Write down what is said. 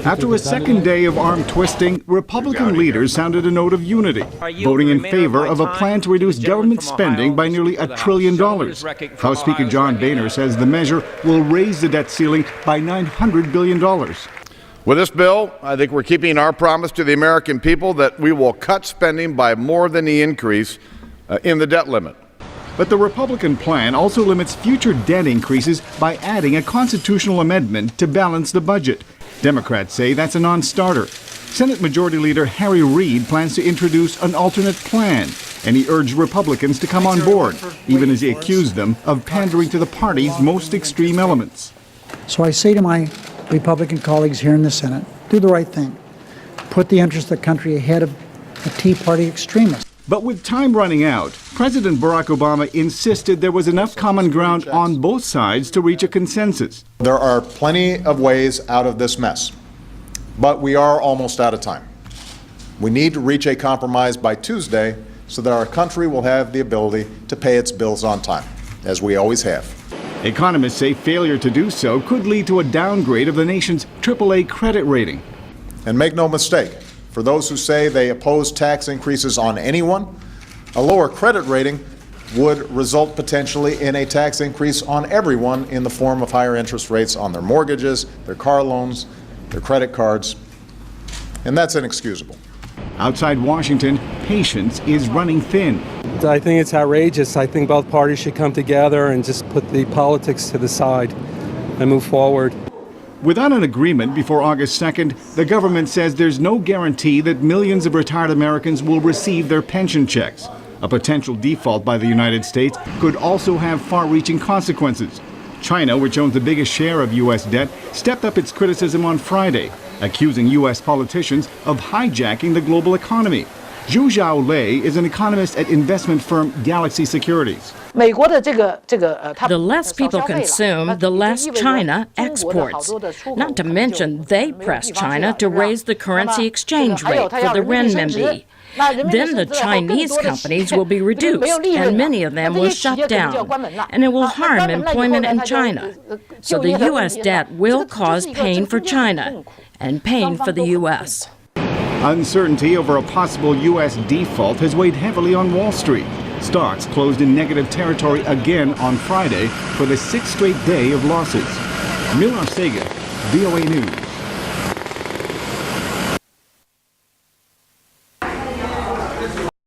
After a second day of arm twisting, Republican leaders sounded a note of unity, voting in favor of a plan to reduce government spending by nearly $1 trillion. House Speaker John Boehner says the measure will raise the debt ceiling by $900 billion. With this bill, I think we're keeping our promise to the American people that we will cut spending by more than the increase in the debt limit. But the Republican plan also limits future debt increases by adding a constitutional amendment to balance the budget. Democrats say that's a non-starter. Senate Majority Leader Harry Reid plans to introduce an alternate plan, and he urged Republicans to come on board, even as he accused them of pandering to the party's most extreme elements. So I say to my Republican colleagues here in the Senate, do the right thing. Put the interest of the country ahead of the Tea Party extremists. But with time running out, President Barack Obama insisted there was enough common ground on both sides to reach a consensus. There are plenty of ways out of this mess, but we are almost out of time. We need to reach a compromise by Tuesday so that our country will have the ability to pay its bills on time, as we always have. Economists say failure to do so could lead to a downgrade of the nation's AAA credit rating. And make no mistake, for those who say they oppose tax increases on anyone, a lower credit rating would result potentially in a tax increase on everyone in the form of higher interest rates on their mortgages, their car loans, their credit cards, and that's inexcusable. Outside Washington, patience is running thin. I think it's outrageous. I think both parties should come together and just put the politics to the side and move forward. Without an agreement before August 2nd, the government says there's no guarantee that millions of retired Americans will receive their pension checks. A potential default by the United States could also have far-reaching consequences. China, which owns the biggest share of U.S. debt, stepped up its criticism on Friday, accusing U.S. politicians of hijacking the global economy. Zhu Zhaolei is an economist at investment firm Galaxy Securities. The less people consume, the less China exports. Not to mention, they press China to raise the currency exchange rate for the renminbi. Then the Chinese companies will be reduced, and many of them will shut down, and it will harm employment in China. So the U.S. debt will cause pain for China and pain for the U.S. Uncertainty over a possible U.S. default has weighed heavily on Wall Street. Stocks closed in negative territory again on Friday for the sixth straight day of losses. Mil Arcega, VOA News.